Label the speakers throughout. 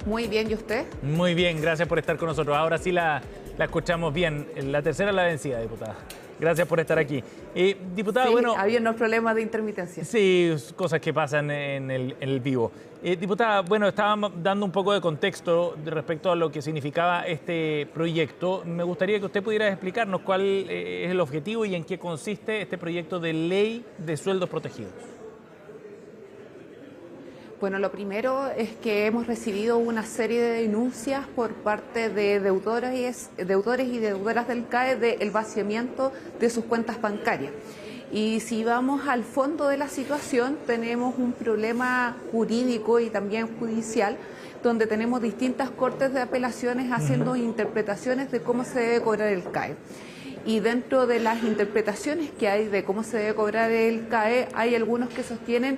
Speaker 1: Muy bien, ¿y usted?
Speaker 2: Muy bien, gracias por estar con nosotros. Ahora sí la escuchamos bien. La tercera es la vencida, diputada. Gracias por estar aquí. Diputada,
Speaker 1: Sí,
Speaker 2: bueno...
Speaker 1: había unos problemas de intermitencia.
Speaker 2: Sí, cosas que pasan en el vivo. Diputada, bueno, estábamos dando un poco de contexto respecto a lo que significaba este proyecto. Me gustaría que usted pudiera explicarnos cuál es el objetivo y en qué consiste este proyecto de ley de sueldos protegidos.
Speaker 1: Bueno, lo primero es que hemos recibido una serie de denuncias por parte de deudores y deudoras del CAE del vaciamiento de sus cuentas bancarias. Y si vamos al fondo de la situación, tenemos un problema jurídico y también judicial, donde tenemos distintas cortes de apelaciones haciendo interpretaciones de cómo se debe cobrar el CAE. Y dentro de las interpretaciones que hay de cómo se debe cobrar el CAE, hay algunos que sostienen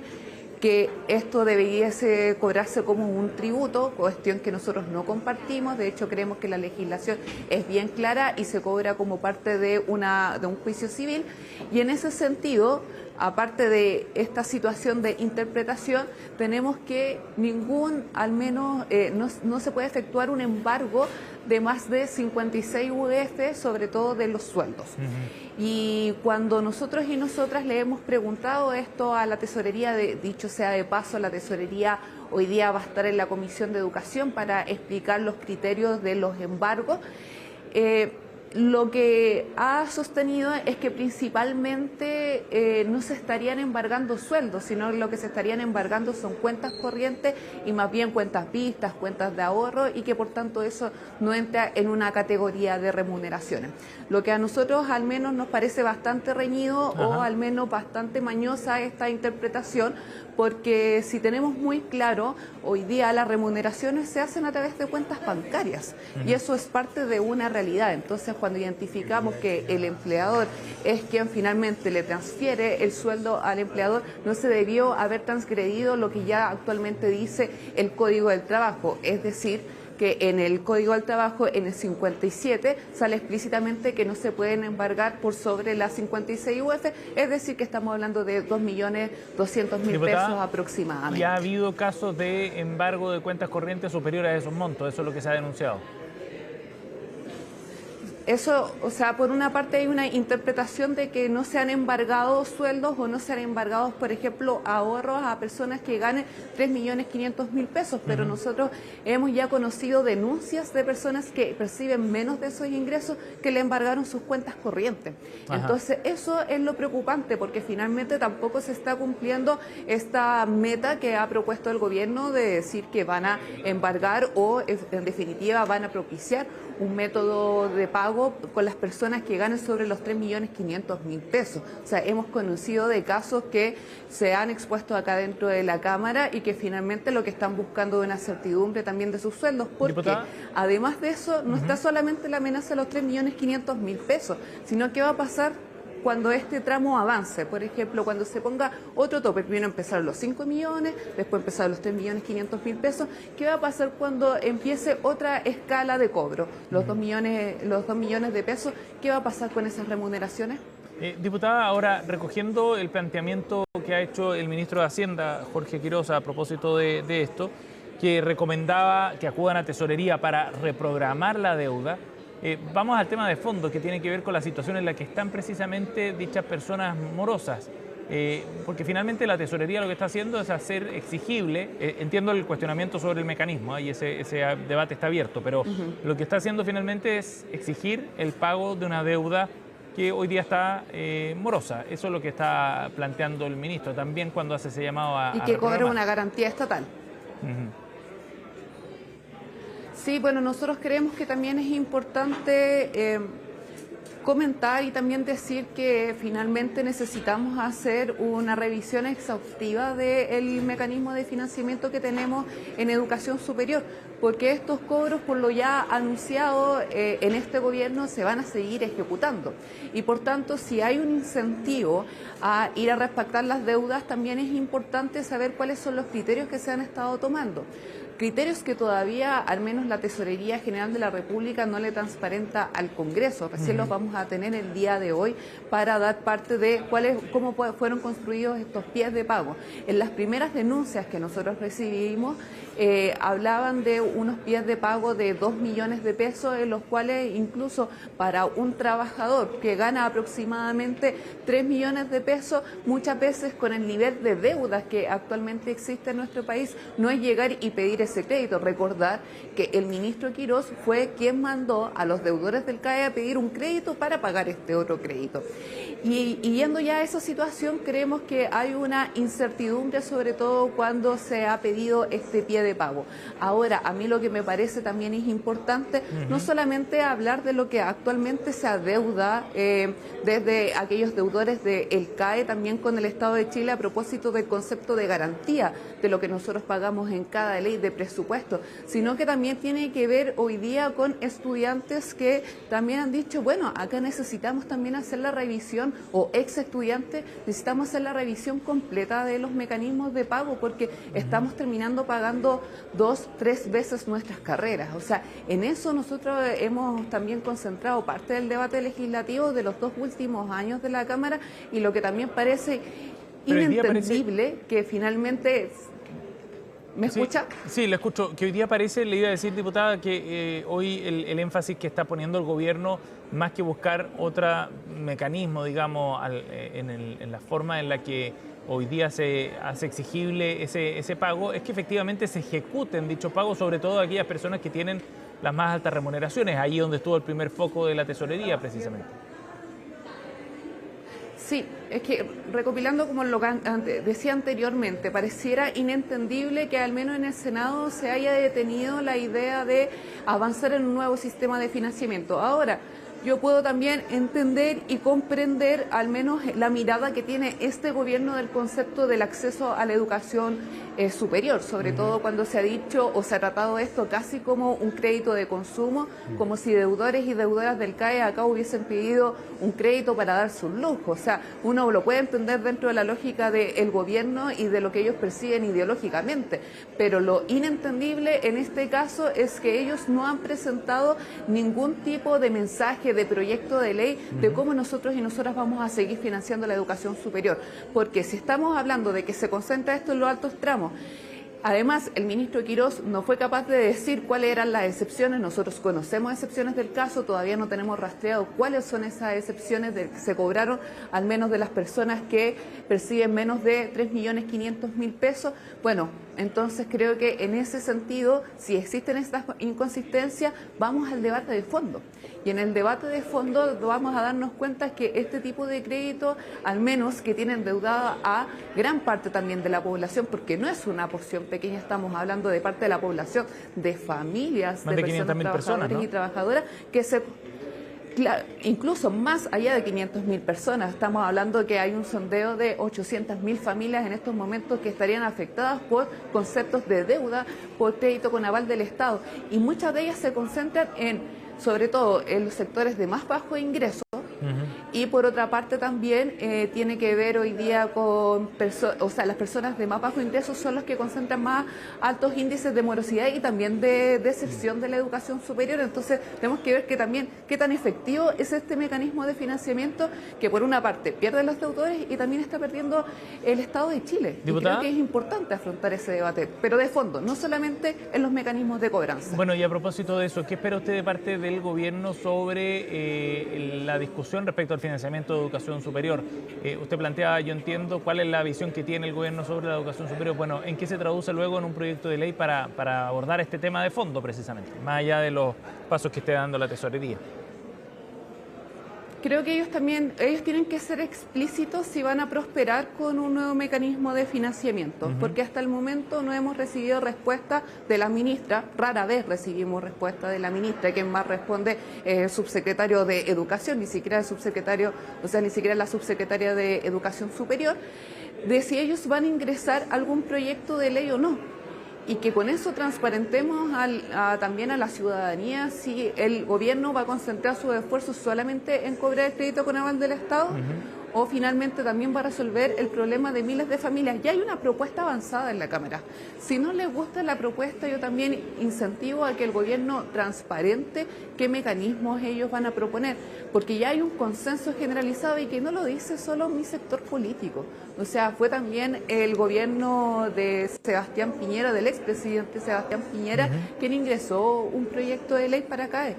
Speaker 1: que esto debiese cobrarse como un tributo, cuestión que nosotros no compartimos. De hecho, creemos que la legislación es bien clara y se cobra como parte de un juicio civil. Y en ese sentido, aparte de esta situación de interpretación, tenemos que no se puede efectuar un embargo de más de 56 UF, sobre todo de los sueldos. Y cuando nosotros y nosotras le hemos preguntado esto a la tesorería, dicho sea de paso, la tesorería hoy día va a estar en la Comisión de Educación para explicar los criterios de los embargos. Lo que ha sostenido es que principalmente no se estarían embargando sueldos, sino lo que se estarían embargando son cuentas corrientes y más bien cuentas vistas, cuentas de ahorro, y que por tanto eso no entra en una categoría de remuneraciones. Lo que a nosotros al menos nos parece bastante reñido o al menos bastante mañosa esta interpretación, porque si tenemos muy claro, hoy día las remuneraciones se hacen a través de cuentas bancarias y eso es parte de una realidad. Entonces, cuando identificamos que el empleador es quien finalmente le transfiere el sueldo al empleador, no se debió haber transgredido lo que ya actualmente dice el Código del Trabajo, es decir, que en el Código del Trabajo, en el 57, sale explícitamente que no se pueden embargar por sobre las 56 UF, es decir, que estamos hablando de 2.200.000 pesos aproximadamente.
Speaker 2: ¿Ya ha habido casos de embargo de cuentas corrientes superiores a esos montos? Eso es lo que se ha denunciado.
Speaker 1: Eso, o sea, por una parte hay una interpretación de que no se han embargado sueldos o no se han embargado, por ejemplo, ahorros a personas que ganen 3.500.000 pesos, pero nosotros hemos ya conocido denuncias de personas que perciben menos de esos ingresos que le embargaron sus cuentas corrientes. Entonces, eso es lo preocupante, porque finalmente tampoco se está cumpliendo esta meta que ha propuesto el gobierno de decir que van a embargar o, en definitiva, van a propiciar un método de pago con las personas que ganen sobre los 3.500.000 pesos. O sea, hemos conocido de casos que se han expuesto acá dentro de la Cámara y que finalmente lo que están buscando es una certidumbre también de sus sueldos, porque ¿Diputada? Además de eso no está solamente la amenaza de los 3.500.000 pesos, sino que va a pasar cuando este tramo avance. Por ejemplo, cuando se ponga otro tope, primero empezaron los 5 millones, después empezaron los 3.500.000 pesos. ¿Qué va a pasar cuando empiece otra escala de cobro? Los 2 millones de pesos, ¿qué va a pasar con esas remuneraciones?
Speaker 2: Diputada, ahora recogiendo el planteamiento que ha hecho el ministro de Hacienda, Jorge Quiroz, a propósito de esto, que recomendaba que acudan a tesorería para reprogramar la deuda. Vamos al tema de fondo, que tiene que ver con la situación en la que están precisamente dichas personas morosas. Porque finalmente la tesorería lo que está haciendo es hacer exigible, entiendo el cuestionamiento sobre el mecanismo, y ese debate está abierto, pero lo que está haciendo finalmente es exigir el pago de una deuda que hoy día está morosa. Eso es lo que está planteando el ministro también cuando hace ese llamado a...
Speaker 1: Y que cobre una garantía estatal. Sí, bueno, nosotros creemos que también es importante comentar y también decir que finalmente necesitamos hacer una revisión exhaustiva del mecanismo de financiamiento que tenemos en educación superior, porque estos cobros, por lo ya anunciado en este gobierno, se van a seguir ejecutando. Y por tanto, si hay un incentivo a ir a respaldar las deudas, también es importante saber cuáles son los criterios que se han estado tomando. criterios que todavía al menos la Tesorería General de la República no le transparenta al Congreso. Recién los vamos a tener el día de hoy para dar parte de cómo fueron construidos estos pies de pago. En las primeras denuncias que nosotros recibimos hablaban de unos pies de pago de 2 millones de pesos, en los cuales incluso para un trabajador que gana aproximadamente 3 millones de pesos, muchas veces con el nivel de deudas que actualmente existe en nuestro país, no es llegar y pedir ese crédito. Recordar que el ministro Quirós fue quien mandó a los deudores del CAE a pedir un crédito para pagar este otro crédito. Y yendo ya a esa situación, creemos que hay una incertidumbre, sobre todo cuando se ha pedido este pie de pago. Ahora, a mí lo que me parece también es importante, no solamente hablar de lo que actualmente se adeuda desde aquellos deudores del CAE, también con el Estado de Chile a propósito del concepto de garantía de lo que nosotros pagamos en cada ley de presupuesto, sino que también tiene que ver hoy día con estudiantes que también han dicho, bueno, acá necesitamos también hacer la revisión, o ex estudiantes, necesitamos hacer la revisión completa de los mecanismos de pago, porque estamos terminando pagando 2, 3 veces nuestras carreras. O sea, en eso nosotros hemos también concentrado parte del debate legislativo de los 2 últimos años de la Cámara, y lo que también parece inentendible que finalmente... ¿Me escucha?
Speaker 2: Sí, le escucho. Que hoy día parece, le iba a decir, diputada, que hoy el énfasis que está poniendo el gobierno, más que buscar otro mecanismo, digamos, en la forma en la que hoy día se hace exigible ese pago, es que efectivamente se ejecuten dicho pago, sobre todo aquellas personas que tienen las más altas remuneraciones, ahí donde estuvo el primer foco de la tesorería, precisamente.
Speaker 1: Sí, es que recopilando como lo decía anteriormente, pareciera inentendible que al menos en el Senado se haya detenido la idea de avanzar en un nuevo sistema de financiamiento. Ahora, yo puedo también entender y comprender al menos la mirada que tiene este gobierno del concepto del acceso a la educación superior, sobre todo cuando se ha dicho o se ha tratado esto casi como un crédito de consumo, como si deudores y deudoras del CAE acá hubiesen pedido un crédito para darse un lujo. O sea, uno lo puede entender dentro de la lógica del gobierno y de lo que ellos persiguen ideológicamente, pero lo inentendible en este caso es que ellos no han presentado ningún tipo de mensaje, de proyecto de ley de cómo nosotros y nosotras vamos a seguir financiando la educación superior, porque si estamos hablando de que se concentra esto en los altos tramos, además, el ministro Quirós no fue capaz de decir cuáles eran las excepciones. Nosotros conocemos excepciones del caso, todavía no tenemos rastreado cuáles son esas excepciones que se cobraron, al menos de las personas que perciben menos de 3.500.000 pesos. Bueno, entonces creo que en ese sentido, si existen estas inconsistencias, vamos al debate de fondo. Y en el debate de fondo vamos a darnos cuenta que este tipo de créditos, al menos que tienen endeudada a gran parte también de la población, porque no es una porción pequeña, estamos hablando de parte de la población, de familias, de personas trabajadores, ¿no? Y trabajadoras, que incluso más allá de 500.000 personas, estamos hablando que hay un sondeo de 800.000 familias en estos momentos que estarían afectadas por conceptos de deuda, por crédito con aval del Estado, y muchas de ellas se concentran sobre todo en los sectores de más bajo ingreso. Y por otra parte también tiene que ver hoy día con las personas de más bajo ingreso son los que concentran más altos índices de morosidad y también de deserción de la educación superior. Entonces tenemos que ver que también qué tan efectivo es este mecanismo de financiamiento que por una parte pierde los deudores y también está perdiendo el Estado de Chile. Y creo que es importante afrontar ese debate, pero de fondo, no solamente en los mecanismos de cobranza.
Speaker 2: Bueno, y a propósito de eso, ¿qué espera usted de parte del gobierno sobre la discusión respecto al financiamiento de educación superior? Usted plantea, yo entiendo, cuál es la visión que tiene el gobierno sobre la educación superior. Bueno, ¿en qué se traduce luego en un proyecto de ley para abordar este tema de fondo, precisamente, más allá de los pasos que esté dando la tesorería?
Speaker 1: Creo que ellos tienen que ser explícitos si van a prosperar con un nuevo mecanismo de financiamiento, porque hasta el momento no hemos recibido respuesta de la ministra, rara vez recibimos respuesta de la ministra, quien más responde el subsecretario de Educación, ni siquiera el subsecretario, ni siquiera la subsecretaria de Educación Superior, de si ellos van a ingresar algún proyecto de ley o no. Y que con eso transparentemos también a la ciudadanía si el gobierno va a concentrar sus esfuerzos solamente en cobrar el crédito con aval del Estado o finalmente también va a resolver el problema de miles de familias. Ya hay una propuesta avanzada en la Cámara. Si no les gusta la propuesta, yo también incentivo a que el gobierno transparente qué mecanismos ellos van a proponer, porque ya hay un consenso generalizado y que no lo dice solo mi sector político. O sea, fue también el gobierno de Sebastián Piñera, del expresidente Sebastián Piñera, quien ingresó un proyecto de ley para CAE.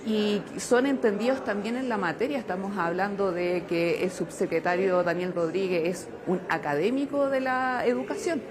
Speaker 1: Y son entendidos también en la materia. Estamos hablando de que el subsecretario Daniel Rodríguez es un académico de la educación.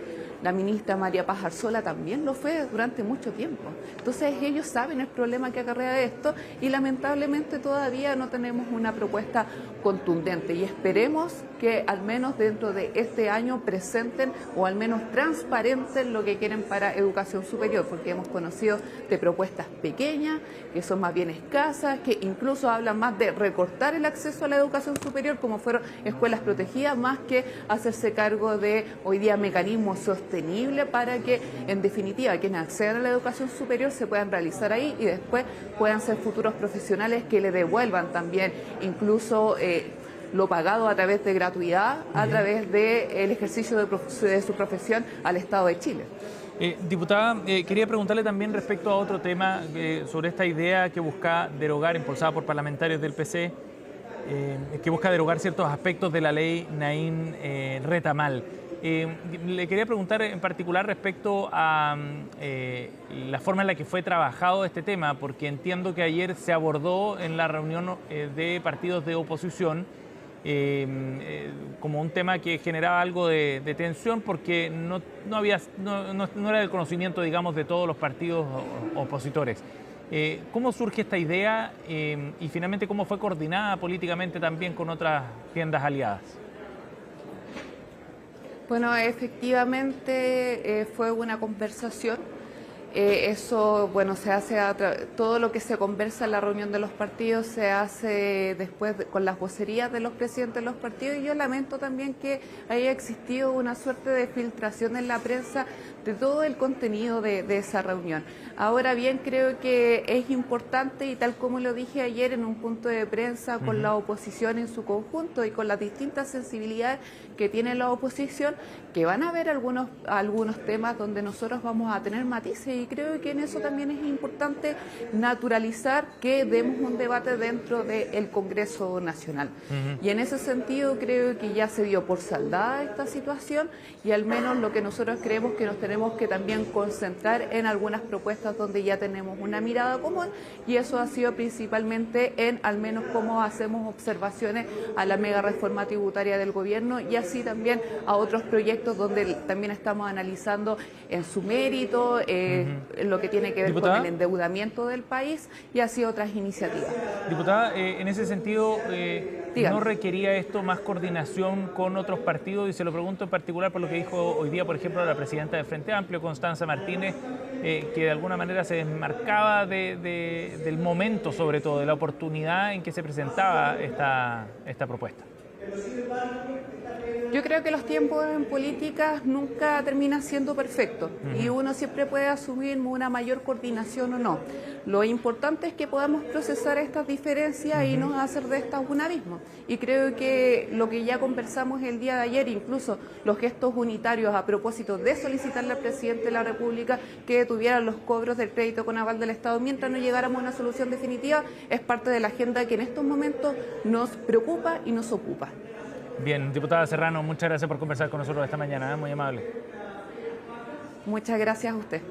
Speaker 1: La ministra María Paz Arzola también lo fue durante mucho tiempo. Entonces ellos saben el problema que acarrea esto y lamentablemente todavía no tenemos una propuesta contundente y esperemos que al menos dentro de este año presenten o al menos transparenten lo que quieren para educación superior, porque hemos conocido de propuestas pequeñas, que son más bien escasas, que incluso hablan más de recortar el acceso a la educación superior, como fueron escuelas protegidas, más que hacerse cargo de hoy día mecanismos sostenibles para que, en definitiva, quienes accedan a la educación superior se puedan realizar ahí y después puedan ser futuros profesionales que le devuelvan también incluso lo pagado a través de gratuidad, a través del ejercicio de su profesión al Estado de Chile.
Speaker 2: Diputada, quería preguntarle también respecto a otro tema sobre esta idea que busca derogar, impulsada por parlamentarios del PC, que busca derogar ciertos aspectos de la ley Naín Retamal. Le quería preguntar en particular respecto a la forma en la que fue trabajado este tema, porque entiendo que ayer se abordó en la reunión de partidos de oposición como un tema que generaba algo de tensión porque no era del conocimiento, digamos, de todos los partidos opositores. ¿Cómo surge esta idea y finalmente cómo fue coordinada políticamente también con otras tiendas aliadas?
Speaker 1: Bueno, efectivamente fue una conversación. Eso, bueno, se hace todo lo que se conversa en la reunión de los partidos se hace después con las vocerías de los presidentes de los partidos y yo lamento también que haya existido una suerte de filtración en la prensa de todo el contenido de esa reunión. Ahora bien, creo que es importante y tal como lo dije ayer en un punto de prensa con la oposición en su conjunto y con las distintas sensibilidades que tiene la oposición, que van a haber algunos temas donde nosotros vamos a tener matices y creo que en eso también es importante naturalizar que demos un debate dentro del Congreso Nacional. Y en ese sentido creo que ya se dio por saldada esta situación y al menos lo que nosotros creemos que nos tenemos que también concentrar en algunas propuestas donde ya tenemos una mirada común y eso ha sido principalmente en al menos cómo hacemos observaciones a la mega reforma tributaria del gobierno y así también a otros proyectos donde también estamos analizando en su mérito lo que tiene que ver con el endeudamiento del país y así otras iniciativas.
Speaker 2: Diputada, en ese sentido, ¿no requería esto más coordinación con otros partidos? Y se lo pregunto en particular por lo que dijo hoy día, por ejemplo, la presidenta del Frente Amplio, Constanza Martínez, que de alguna manera se desmarcaba del momento, sobre todo, de la oportunidad en que se presentaba esta propuesta.
Speaker 1: Yo creo que los tiempos en política nunca terminan siendo perfectos y uno siempre puede asumir una mayor coordinación o no. Lo importante es que podamos procesar estas diferencias y no hacer de estas un abismo. Y creo que lo que ya conversamos el día de ayer, incluso los gestos unitarios a propósito de solicitarle al presidente de la República que detuvieran los cobros del crédito con aval del Estado mientras no llegáramos a una solución definitiva, es parte de la agenda que en estos momentos nos preocupa y nos ocupa.
Speaker 2: Bien, diputada Serrano, muchas gracias por conversar con nosotros esta mañana, muy amable.
Speaker 1: Muchas gracias a usted.